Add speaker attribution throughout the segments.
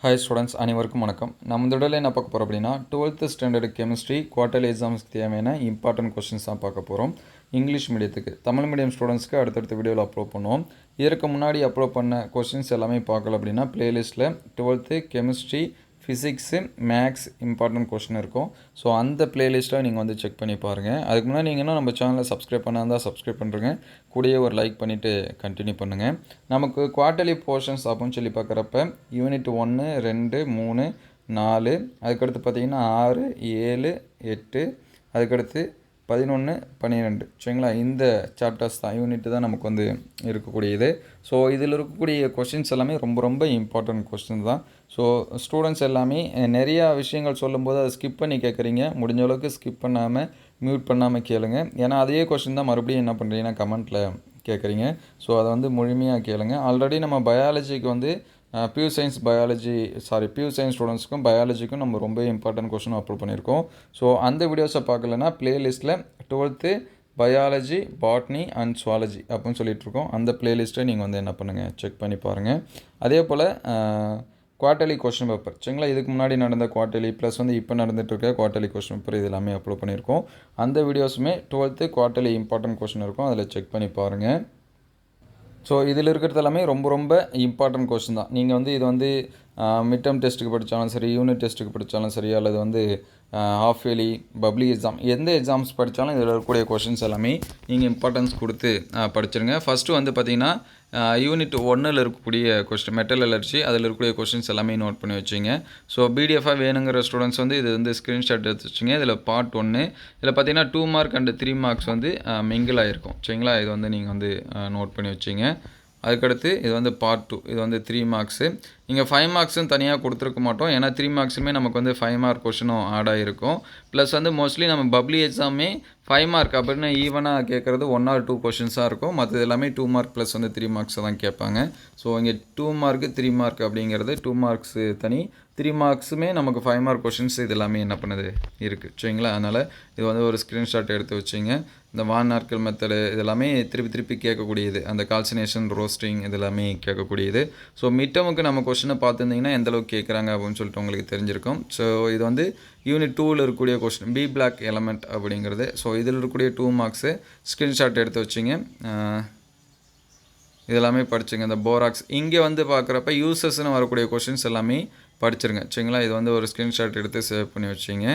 Speaker 1: Hi students அனைவருக்கும் வணக்கம். நம்ம இந்த என்ன பார்க்க போகிறோம் அப்படின்னா 12th ஸ்டாண்டர்டு கெமிஸ்ட்ரி குவார்டர்லி எக்ஸாம்ஸ்க்கு தேவையான இம்பார்ட்டன்ட் கொஸ்டின்ஸ் தான் பார்க்க போகிறோம். இங்கிலீஷ் மீடியத்துக்கு தமிழ் மீடியம் ஸ்டூடெண்ட்ஸ்க்கு அடுத்தடுத்த வீடியோவில் அப்லோட் பண்ணுவோம். இதற்கு முன்னாடி அப்லோட் பண்ண கொஸ்டின்ஸ் எல்லாமே பார்க்கல அப்படின்னா பிளேலிஸ்ட்டில் 12th chemistry, physics, maths important question இருக்கும். ஸோ அந்த பிளேலிஸ்ட்டில் நீங்கள் வந்து செக் பண்ணி பாருங்கள். அதுக்கு முன்னாடி நீங்கள் இன்னும் நம்ம சேனலை சப்ஸ்கிரைப் பண்ணால் சப்ஸ்கிரைப் பண்ணுறேங்க. கூடயே ஒரு லைக் பண்ணிவிட்டு கண்டினியூ பண்ணுங்கள். நமக்கு குவார்ட்டர்லி போர்ஷன்ஸ் அப்படின்னு சொல்லி பார்க்குறப்ப யூனிட் 1, 2, 3, 4, அதுக்கடுத்து பார்த்திங்கன்னா 6, 7, 8, அதுக்கடுத்து 11, 12 சரிங்களா. இந்த சாப்டர்ஸ் தான் யூனிட் தான் நமக்கு வந்து இருக்கக்கூடியது. ஸோ இதில் இருக்கக்கூடிய கொஸ்டின்ஸ் எல்லாமே ரொம்ப ரொம்ப இம்பார்ட்டன்ட் கொஸ்டின் தான். ஸோ ஸ்டூடெண்ட்ஸ் எல்லாமே நிறையா விஷயங்கள் சொல்லும்போது அதை ஸ்கிப் பண்ணி கேட்குறீங்க. முடிஞ்ச அளவுக்கு ஸ்கிப் பண்ணாமல் மியூட் பண்ணாமல் கேளுங்க. ஏன்னா அதே கொஸ்டின் தான் மறுபடியும் என்ன பண்ணுறீங்கன்னா கமெண்ட்டில் கேட்குறீங்க. ஸோ அதை வந்து முழுமையாக கேளுங்க. ஆல்ரெடி நம்ம பயாலஜிக்கு வந்து பியூர் சயின்ஸ் ஸ்டூடெண்ட்ஸ்க்கும் பயாலஜிக்கும் நம்ம ரொம்ப இம்பார்ட்டன்ட் கொஸ்டின் அப்லோட் பண்ணியிருக்கோம். ஸோ அந்த வீடியோஸை பார்க்கலன்னா பிளேலிஸ்ட்டில் 12th biology, botany and zoology அப்படின்னு சொல்லிகிட்ருக்கோம். அந்த பிளேலிஸ்ட்டை நீங்கள் வந்து என்ன பண்ணுங்கள், செக் பண்ணி பாருங்கள். அதே போல் குவார்ட்டர்லி கொஸ்டின் பேப்பர் சரிங்களா. இதுக்கு முன்னாடி நடந்த குவார்ட்டர்லி ப்ளஸ் வந்து இப்போ நடந்துகிட்ருக்க குவார்ட்டர்லி கொஸ்டின் பேப்பர் இது எல்லாமே அப்லோட் பண்ணியிருக்கோம். அந்த வீடியோஸுமே 12th குவார்ட்டர்லி இம்பார்ட்டன்ட் கொஸ்டின் இருக்கும், அதில் செக் பண்ணி பாருங்கள். ஸோ இதில் இருக்கிறது எல்லாமே ரொம்ப ரொம்ப இம்பார்ட்டன்ட் கொஸ்டின் தான். நீங்கள் வந்து இது வந்து மிட் டேர்ம் டெஸ்ட்டுக்கு படித்தாலும் சரி, யூனிட் டெஸ்ட்டுக்கு படித்தாலும் சரி, அல்லது வந்து ஹாஃப் இயர்லி, பப்ளிக் எக்ஸாம், எந்த எக்ஸாம்ஸ் படித்தாலும் இதில் இருக்கக்கூடிய கொஷின்ஸ் எல்லாமே நீங்கள் இம்பார்ட்டன்ஸ் கொடுத்து படிச்சிருங்க. ஃபஸ்ட்டு வந்து பார்த்திங்கன்னா யூனிட் 1ல் இருக்கக்கூடிய கொஸ்டின் மெட்டல் அலர்ஜி, அதில் இருக்கக்கூடிய கொஸ்டின்ஸ் எல்லாமே நோட் பண்ணி வச்சிங்க. ஸோ பிடிஎஃபாக வேணுங்கிற ஸ்டூடெண்ட்ஸ் வந்து இது வந்து ஸ்க்ரீன்ஷாட் எடுத்து வச்சிங்க. இதில் பார்ட் 1 இதில் பார்த்திங்கன்னா 2 மார்க் அண்ட் 3 மார்க்ஸ் வந்து மிங்கிள் ஆகிருக்கும் சரிங்களா. இது வந்து நீங்கள் வந்து நோட் பண்ணி வச்சிங்க. அதுக்கடுத்து இது வந்து பார்ட் 2, இது வந்து 3 மார்க்ஸு. இங்கே 5 மார்க்ஸும் தனியாக கொடுத்துருக்க மாட்டோம். ஏன்னா 3 மார்க்ஸுமே நமக்கு வந்து 5 மார்க் கொஷினும் ஆட் ஆகிருக்கும். ப்ளஸ் வந்து மோஸ்ட்லி நம்ம பப்ளிக் எக்ஸாமே 5 மார்க் அப்படின்னு ஈவனாக கேட்குறது 1 or 2 கொஷின்ஸாக இருக்கும். மற்றது எல்லாமே 2 மார்க் ப்ளஸ் வந்து 3 மார்க்ஸை தான் கேட்பாங்க. ஸோ இங்கே 2 மார்க்கு 3 மார்க் அப்படிங்கிறது 2 மார்க்ஸு தனி, 3 மார்க்ஸுமே நமக்கு 5 மார்க் கொஷின்ஸ் இது எல்லாமே என்ன பண்ணுது இருக்குது சரிங்களா. அதனால் இது வந்து ஒரு ஸ்க்ரீன்ஷாட் எடுத்து வச்சிங்க. இந்த வான் நாட்கள் மெத்தடு இதெல்லாமே திருப்பி கேட்கக்கூடியது. அந்த கால்சினேஷன், ரோஸ்டிங் இது எல்லாமே கேட்கக்கூடியது. ஸோ மிட்டமுக்கு நம்ம கொஸ்டினை பார்த்துருந்தீங்கன்னா எந்தளவுக்கு கேட்குறாங்க அப்படின்னு சொல்லிட்டு உங்களுக்கு தெரிஞ்சிருக்கும். ஸோ இது வந்து யூனிட் 2ல் இருக்கக்கூடிய கொஸ்டின் பி பிளாக் எலமெண்ட் அப்படிங்கிறது. ஸோ இதில் இருக்கக்கூடிய 2 மார்க்ஸு ஸ்க்ரீன்ஷாட் எடுத்து வச்சிங்க. இதெல்லாமே படிச்சுங்க. இந்த போராக்ஸ் இங்கே வந்து பார்க்குறப்ப யூசஸ்ன்னு வரக்கூடிய கொஷின்ஸ் எல்லாமே படிச்சிருங்க சரிங்களா. இது வந்து ஒரு ஸ்க்ரீன்ஷாட் எடுத்து சேவ் பண்ணி வச்சிங்க.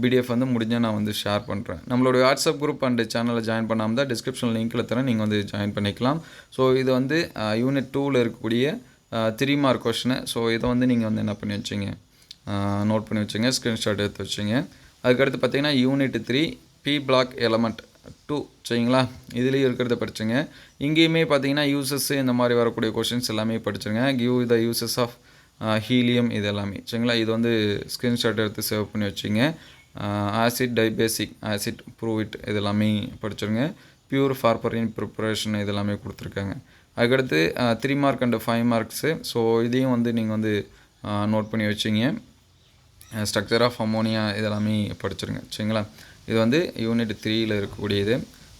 Speaker 1: பிடிஎஃப் வந்து முடிஞ்சால் நான் வந்து ஷேர் பண்ணுறேன். நம்மளுடைய வாட்ஸ்அப் குரூப் அண்ட் சேனலில் ஜாயின் பண்ணாமல் தான் டிஸ்கிரிப்ஷன் லிங்க்கில் தரேன், நீங்கள் வந்து ஜாயின் பண்ணிக்கலாம். ஸோ இது வந்து யூனிட் 2ல் இருக்கக்கூடிய 3 மார்க் கொஷினு. ஸோ இதை வந்து நீங்கள் வந்து என்ன பண்ணி வச்சிங்க, நோட் பண்ணி வச்சுங்க, ஸ்க்ரீன்ஷாட் எடுத்து வச்சிங்க. அதுக்கடுத்து பார்த்திங்கன்னா யூனிட் 3 பி பிளாக் எலமெண்ட் 2 சரிங்களா. இதுலேயும் இருக்கிறத படிச்சுங்க. இங்கேயுமே பார்த்தீங்கன்னா யூசஸ் இந்த மாதிரி வரக்கூடிய கொஷின்ஸ் எல்லாமே படிச்சுருங்க. Give the uses of helium இது எல்லாமே சரிங்களா. இது வந்து ஸ்க்ரீன்ஷாட் எடுத்து சேவ் பண்ணி வச்சிங்க. Acid, dibasic acid, prove it இது எல்லாமே படிச்சுருங்க. பியூர் ஃபார்பரின் ப்ரிப்பரேஷன் இது எல்லாமே கொடுத்துருக்காங்க. அதுக்கடுத்து 3 மார்க் அண்ட் 5 மார்க்ஸு. ஸோ இதையும் வந்து நீங்கள் வந்து நோட் பண்ணி வச்சிங்க. ஸ்ட்ரக்சர் ஆஃப் அமோனியா இதெல்லாமே படிச்சுருங்க சரிங்களா. இது வந்து யூனிட் 3ல் இருக்கக்கூடியது.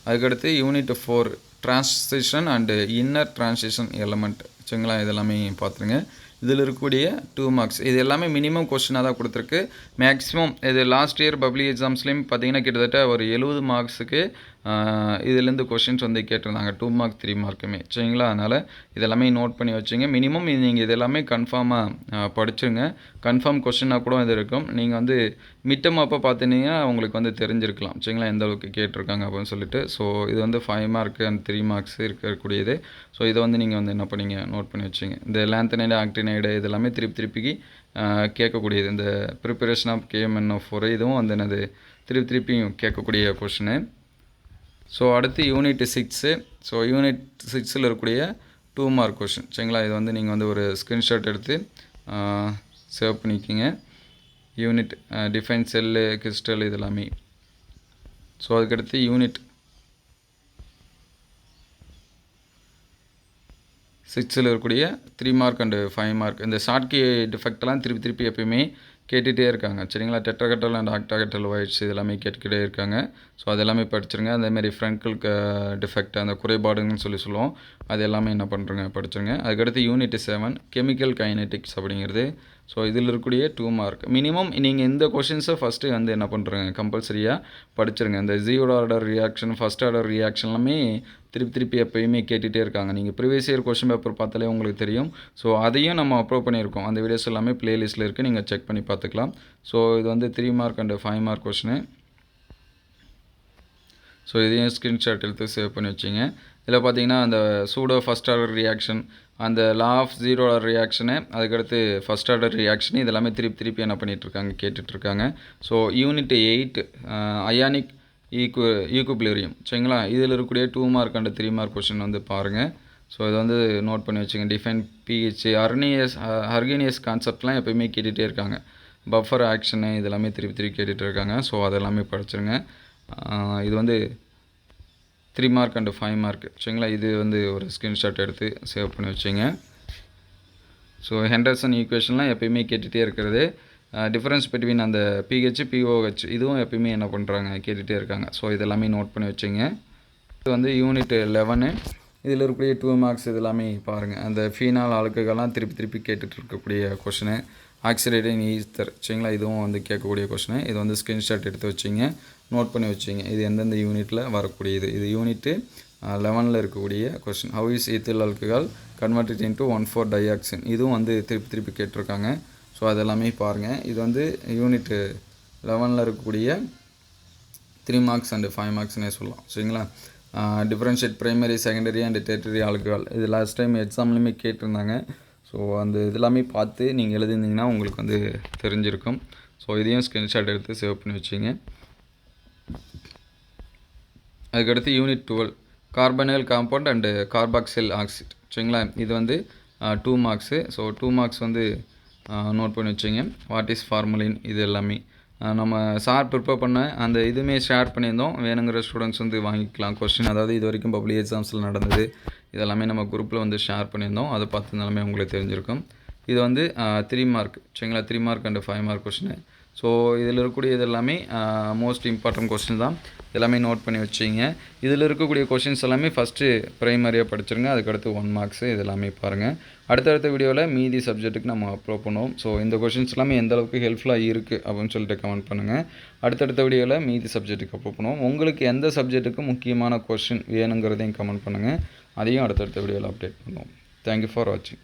Speaker 1: அதுக்கடுத்து unit 4 transition and inner transition element சரிங்களா. இதெல்லாமே பார்த்துருங்க. இதில் இருக்கக்கூடிய 2 மார்க்ஸ் இது எல்லாமே மினிமம் கொஸ்டினாக தான் கொடுத்துருக்கு. மேக்ஸிமம் இது லாஸ்ட் இயர் பப்ளிக் எக்ஸாம்ஸ்லேயும் பார்த்தீங்கன்னா கிட்டத்தட்ட ஒரு 70 மார்க்ஸுக்கு இதுலேருந்து கொஷின்ஸ் வந்து கேட்டிருந்தாங்க. 2 மார்க் 3 மார்க்குமே சரிங்களா. அதனால் இதெல்லாமே நோட் பண்ணி வச்சுங்க. மினிமம் நீங்கள் இது எல்லாமே கன்ஃபார்மாக படிச்சுங்க. கன்ஃபார்ம் கொஷினாக கூட இது இருக்கும். நீங்கள் வந்து மிட்டம் அப்போ பார்த்துட்டிங்கன்னா உங்களுக்கு வந்து தெரிஞ்சிருக்கலாம் சரிங்களா, எந்த அளவுக்கு கேட்டிருக்காங்க அப்படின்னு சொல்லிட்டு. ஸோ இது வந்து 5 மார்க் அண்ட் 3 மார்க்ஸ் இருக்கக்கூடியது. ஸோ இதை வந்து நீங்கள் வந்து என்ன பண்ணீங்க, நோட் பண்ணி வச்சுங்க. இந்த லாந்தனைடு, ஆக்டினைடு இதெல்லாமே திருப்பி கேட்கக்கூடியது. இந்த ப்ரிப்பரேஷன் ஆஃப் KMnO4 இதுவும் வந்து என்னது திருப்பியும் கேட்கக்கூடிய கொஷினு. ஸோ அடுத்து யூனிட் 6. ஸோ யூனிட் 6ல் இருக்கக்கூடிய 2 மார்க் கொஷின் சரிங்களா. இது வந்து நீங்கள் வந்து ஒரு ஸ்க்ரீன்ஷாட் எடுத்து சேவ் பண்ணிக்கிங்க. யூனிட் டிஃபைன் செல்லு, கிறிஸ்டல் இது எல்லாமே. ஸோ அதுக்கடுத்து யூனிட் 6ல் இருக்கக்கூடிய 3 மார்க் அண்டு 5 மார்க் இந்த ஷார்ட் கீ டிஃபெக்ட்லாம் திருப்பி எப்பயுமே கேட்டுகிட்டே இருக்காங்க சரிங்களா. டெட்ராஹெட்ரல் அண்ட் ஆக்டாஹெட்ரல் ஒயிட்ஸ் இதெல்லாமே கேட்டுக்கிட்டே இருக்காங்க. ஸோ அது எல்லாமே படிச்சிருங்க. அதேமாதிரி ஃப்ரங்கல் டிஃபெக்ட் அந்த குறைபாடுன்னு சொல்லுவோம், அது எல்லாமே என்ன பண்ணுறங்க படிச்சிருங்க. அதுக்கடுத்து யூனிட் 7 கெமிக்கல் கைனெட்டிக்ஸ் அப்படிங்கிறது. ஸோ இதில் இருக்கக்கூடிய 2 மார்க் மினிமம். நீங்கள் இந்த கொஷின்ஸை ஃபஸ்ட்டு வந்து என்ன பண்ணுறங்க கம்பல்சரியாக படிச்சிருங்க. இந்த zero order reaction, first order reaction எல்லாமே திருப்பி எப்போயுமே கேட்டுகிட்டே இருக்காங்க. நீங்கள் ப்ரீவியஸ் இயர் கொஷின் பேப்பர் பார்த்தாலே உங்களுக்கு தெரியும். ஸோ அதையும் நம்ம அப்லோட் பண்ணியிருக்கோம். அந்த வீடியோஸ் எல்லாமே ப்ளேலிஸ்ட்டில் இருக்குது, நீங்கள் செக் பண்ணி பார்த்துக்கலாம். ஸோ இது வந்து 3 mark and 5 mark question. So இதையும் ஸ்க்ரீன்ஷாட் எடுத்து சேவ் பண்ணி வச்சிங்க. இதில் பார்த்தீங்கன்னா அந்த சூடோ ஃபஸ்ட் ஆர்டர் ரியாக்ஷன், அந்த law of zero order reaction, அதுக்கடுத்து ஃபஸ்ட் ஆர்டர் ரியாக்ஷன் இதெல்லாமே திருப்பி என்ன பண்ணிகிட்ருக்காங்க கேட்டுட்ருக்காங்க. ஸோ யூனிட் 8 அயானிக் ஈக்குபிலிரியம் சரிங்களா. இதில் இருக்கக்கூடிய 2 மார்க் அண்ட் 3 மார்க் கொஷின் வந்து பாருங்கள். ஸோ இதை வந்து நோட் பண்ணி வச்சுங்க. டிஃபைன் பிஹெச் ஹர்கேனியஸ் கான்செப்ட்லாம் எப்போயுமே கேட்டுகிட்டே இருக்காங்க. பஃபர் ஆக்ஷனு இதெல்லாமே திருப்பி கேட்டுகிட்டு இருக்காங்க. ஸோ அதெல்லாமே படிச்சிருங்க. இது வந்து 3 மார்க் அண்ட் 5 மார்க் சரிங்களா. இது வந்து ஒரு ஸ்க்ரீன்ஷாட் எடுத்து சேவ் பண்ணி வச்சிங்க. ஸோ ஹெண்டர்சன் ஈக்குவேஷன்லாம் எப்போயுமே கேட்டுகிட்டே இருக்கிறது. டிஃப்ரென்ஸ் பிட்வீன் அந்த பிஹெச் பிஓஹெச் இதுவும் எப்பயுமே என்ன பண்ணுறாங்க கேட்டுகிட்டே இருக்காங்க. ஸோ இதெல்லாமே நோட் பண்ணி வச்சிங்க. இது வந்து யூனிட் 11 இதில் இருக்கக்கூடிய 2 மார்க்ஸ் இதெல்லாமே பாருங்கள். அந்த ஃபீனால் ஆல்கஹால்லாம் திருப்பி கேட்டுட்டு இருக்கக்கூடிய கொஷினு. ஆக்சிடேட்டிங் ஈஸ்தர் சரிங்களா, இதுவும் வந்து கேட்கக்கூடிய கொஷினு. இது வந்து ஸ்க்ரீன்ஷாட் எடுத்து வச்சிங்க, நோட் பண்ணி வச்சிங்க. இது எந்தெந்த யூனிட்டில் வரக்கூடியது. இது யூனிட்டு 11 இருக்கக்கூடிய question. How is ethyl alcohol converted into 1,4-டயாக்சின் இதுவும் வந்து திருப்பி கேட்டிருக்காங்க. ஸோ அதெல்லாமே பாருங்கள். இது வந்து யூனிட் 11 இருக்கக்கூடிய 3 மார்க்ஸ் அண்டு 5 மார்க்ஸ்னே சொல்லலாம் சரிங்களா. Differentiate primary, secondary and tertiary alcohol இது லாஸ்ட் டைம் எக்ஸாம்லையுமே கேட்டிருந்தாங்க. ஸோ அந்த இதெல்லாமே பார்த்து நீங்கள் எழுதிருந்தீங்கன்னா உங்களுக்கு வந்து தெரிஞ்சிருக்கும். ஸோ இதையும் ஸ்க்ரீன்ஷாட் எடுத்து சேவ் பண்ணி வச்சிங்க. அதுக்கடுத்து unit 12 carbonyl compound and carboxyl oxide சரிங்களா. இது வந்து 2 மார்க்ஸு. ஸோ 2 மார்க்ஸ் வந்து நோட் பண்ணி வச்சிங்க. வாட் இஸ் ஃபார்முலின் இது எல்லாமே நம்ம சார் ப்ரிப்பேர் பண்ண அந்த இதுவுமே ஷேர் பண்ணியிருந்தோம். வேணுங்கிற ஸ்டூடெண்ட்ஸ் வந்து வாங்கிக்கலாம் கொஸ்டின். அதாவது இது வரைக்கும் பப்ளிக் எக்ஸாம்ஸில் நடந்தது இதெல்லாமே நம்ம குரூப்பில் வந்து ஷேர் பண்ணியிருந்தோம். அதை பார்த்துருந்தாலுமே உங்களுக்கு தெரிஞ்சிருக்கும். இது வந்து 3 மார்க் சரிங்களா. 3 mark and 5 mark question. So இதில் இருக்கக்கூடிய இது எல்லாமே மோஸ்ட் இம்பார்ட்டன்ட் கொஸ்டின் தான். எல்லாமே நோட் பண்ணி வச்சிங்க. இதில் இருக்கக்கூடிய கொஷின்ஸ் எல்லாமே ஃபஸ்ட்டு ப்ரைமரியாக படிச்சிருங்க. அதுக்கடுத்து 1 மார்க்ஸு இது எல்லாமே பாருங்கள். அடுத்தடுத்த வீடியோவில் மீதி சப்ஜெக்ட்டுக்கு நம்ம அப்லோட் பண்ணுவோம். ஸோ இந்த கொஷின்ஸ் எல்லாமே எந்த அளவுக்கு ஹெல்ப்ஃபுல்லாக இருக்குது அப்படின்னு சொல்லிட்டு கமெண்ட் பண்ணுங்கள். அடுத்தடுத்த வீடியோவில் மீதி சப்ஜெக்ட்டுக்கு அப்லோட் பண்ணுவோம். உங்களுக்கு எந்த சப்ஜெக்ட்டுக்கு முக்கியமான கொஷின் வேணுங்கிறதையும் கமெண்ட் பண்ணுங்கள். அதையும் அடுத்தடுத்த வீடியோவில் அப்டேட் பண்ணுவோம். தேங்க்யூ ஃபார் வாட்சிங்.